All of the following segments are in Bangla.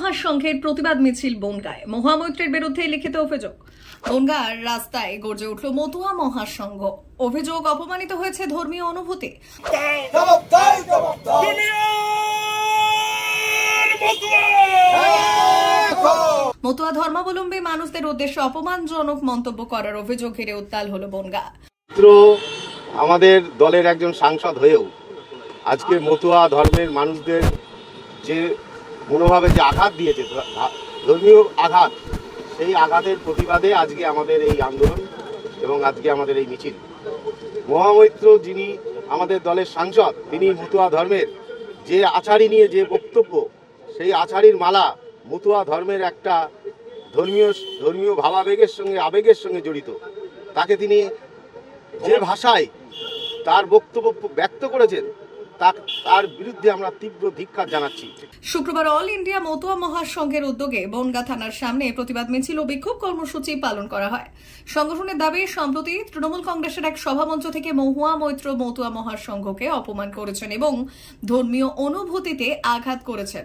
মহাসংঘের প্রতিবাদ মিছিল বনগাঁয়। মহামৈত্রীর বিরুদ্ধে লিখিত অভিযোগ। বনগাঁর রাস্তায় গর্জে উঠল মতুয়া মহাসংঘ। অভিযোগ, অপমানিত হয়েছে ধর্মীয় অনুভূতি। মতুয়া ধর্মাবলম্বী মানুষদের উদ্দেশ্যে অপমানজনক মন্তব্য করার অভিযোগ ঘিরে উত্তাল হলো বনগাঁ। আমাদের দলের একজন সাংসদ হয়েও আজকে মতুয়া ধর্মের মানুষদের যে মনোভাবে যে আঘাত দিয়েছে, ধর্মীয় আঘাত, সেই আঘাতের প্রতিবাদে আজকে আমাদের এই আন্দোলন এবং আজকে আমাদের এই মিছিল। মহামৈত্র যিনি আমাদের দলের সাংসদ, তিনি মতুয়া ধর্মের যে আচারি নিয়ে যে বক্তব্য, সেই আচারির মালা মতুয়া ধর্মের একটা ধর্মীয় ভাবাবেগের সঙ্গে আবেগের সঙ্গে জড়িত। তাকে তিনি যে ভাষায় তার বক্তব্য ব্যক্ত করেছেন, তার বিরুদ্ধে আমরা তীব্র ধিক্কার জানাচ্ছি। শুক্রবার অল ইন্ডিয়া মতুয়া মহাসংঘের উদ্যোগে বনগাঁ থানার সামনে প্রতিবাদ মিছিল ও বিক্ষোভ কর্মসূচি পালন করা হয়। সংগঠনের দাবি, সম্প্রতি তৃণমূল কংগ্রেসের এক সভামঞ্চ থেকে মহামৈত্র মতুয়া মহাসংঘকে অপমান করেছেন এবং ধর্মীয় অনুভূতিতে আঘাত করেছেন।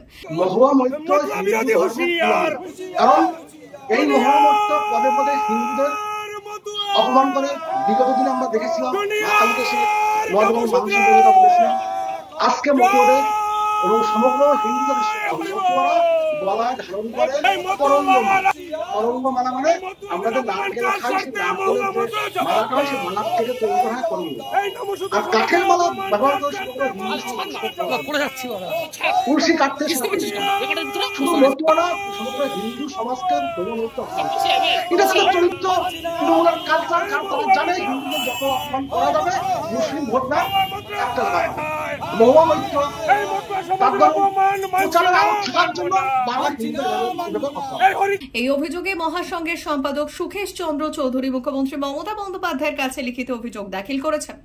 অপমান করে বিগত দিনে আমরা দেখেছিলাম, আজকে মতুয়াদের এবং সমগ্র হিন্দুদের মতুয়ারা গলায় ধারণ করে তরঙ্গমালা, মানে আমাদের নারকেল খাই, সেই নারকেলের যে মালাটা হয়, সেই মালার থেকে তৈরি করা হয় তরঙ্গ। আর কাঠের মালা ব্যবহার করে তুলসী কাটতে শুধু মতুয়ারা সমগ্র হিন্দু সমাজকে প্রবণিত হয়। এটা তাদের চরিত্র, তৃণমূলের কালচার, তারা জানে হিন্দুদের যত অপমান করা যাবে, মুসলিম ভোট না একটা হয়। মহামৈত্র এই অভিযোগে মহাসংঘের সম্পাদক সুখেশ চন্দ্র চৌধুরী মুখ্যমন্ত্রী মমতা বন্দ্যোপাধ্যায়ের কাছে লিখিত অভিযোগ দাখিল করেছেন।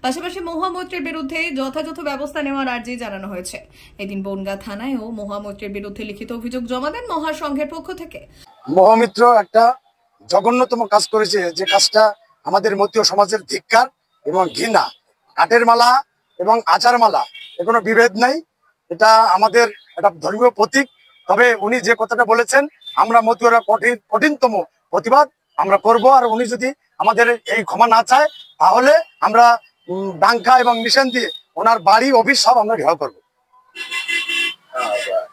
পাশাপাশি মহামৈত্রীর বিরুদ্ধে যথাযথ ব্যবস্থা নেওয়ার আর্জি জানানো হয়েছে। এদিন বনগাঁ থানায়ও মহামৈত্রীর বিরুদ্ধে লিখিত অভিযোগ জমা দেন মহাসংঘের পক্ষ থেকে। মহামিত্র একটা জঘন্যতম কাজ করেছে, যে কাজটা আমাদের মতীয় সমাজের ধিক্কার এবং ঘৃণা। কাঠের মালা এবং আচার মালা, এ কোনো বিভেদ নাই, এটা আমাদের একটা ধর্মীয় প্রতীক। তবে উনি যে কথাটা বলেছেন, আমরা মতুয়ারা কঠিনতম প্রতিবাদ আমরা করব। আর উনি যদি আমাদের এই ক্ষমা না চায়, তাহলে আমরা ডাঙ্কা এবং মিশন দিয়ে ওনার বাড়ি অফিস সব আমরা ঘেরাও করবো।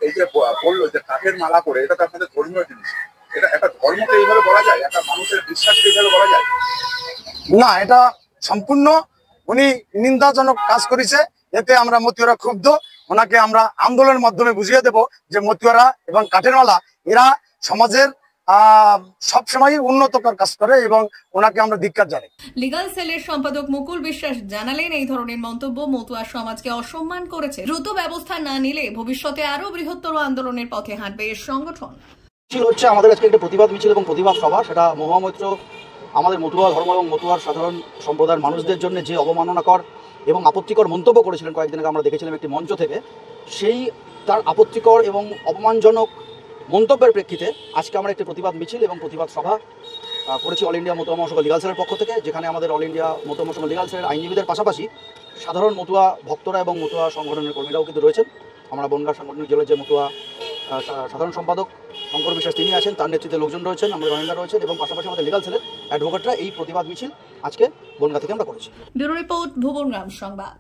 এই যে বললো যে কাঠের মালা করে, এটা তো আপনাদের ধর্মীয় জিনিস, এটা একটা ধর্মকে এইভাবে বলা যায়, একটা মানুষের বিশ্বাসকে এইভাবে বলা যায় না। এটা সম্পূর্ণ উনি নিন্দাজনক কাজ করেছে। এতে আমরা মতুয়ারা ক্ষুব্ধ। ওনাকে আমরা আন্দোলনের মাধ্যমে বুঝিয়ে দেব যে মতুয়ারা এবং কাঠের মালা এরা সমাজের সবসময় উন্নতকর কাজ করে এবং ওনাকে আমরা ধিক্কার জানাই। লিগাল সেলের সম্পাদক মুকুল বিশ্বাস জানালেন, এই ধরনের মন্তব্য মতুয়া সমাজকে অসম্মান করেছে। দ্রুত ব্যবস্থা না নিলে ভবিষ্যতে আরো বৃহত্তর আন্দোলনের পথে হাঁটবে এই সংগঠন। হচ্ছে আমাদের আজকে একটা প্রতিবাদ মিছিল এবং প্রতিবাদ সভা। সেটা মহামৈত্র আমাদের মতুয়া ধর্ম এবং মতুয়ার সাধারণ সম্প্রদায়ের মানুষদের জন্য যে অবমাননাকর এবং আপত্তিকর মন্তব্য করেছিলেন কয়েকদিন আগে, আমরা দেখেছিলাম একটি মঞ্চ থেকে। সেই তার আপত্তিকর এবং অপমানজনক মন্তব্যের প্রেক্ষিতে আজকে আমরা একটি প্রতিবাদ মিছিল এবং প্রতিবাদ সভা করেছি অল ইন্ডিয়া মতুয়া মহাসংঘ লিগাল সেলের পক্ষ থেকে, যেখানে আমাদের অল ইন্ডিয়া মতুয়া মহাসংঘ লিগাল সেলের আইনজীবীদের পাশাপাশি সাধারণ মতুয়া ভক্তরা এবং মতুয়া সংগঠনের কর্মীরাও কিন্তু রয়েছেন। আমরা বনগাঁ সাংগঠনিক জেলার যে মতুয়া সাধারণ সম্পাদক শঙ্কর বিশ্বাস তিনি আছেন, তার নেতৃত্বে লোকজন রয়েছেন, আমাদের রোহিঙ্গা রয়েছেন এবং পাশাপাশি আমাদের লিগাল সেলের অ্যাডভোকেটরা এই প্রতিবাদ মিছিল আজকে বনগাঁ থেকে আমরা করেছি। ব্যুরো রিপোর্ট, ভুবন রাম সংবাদ।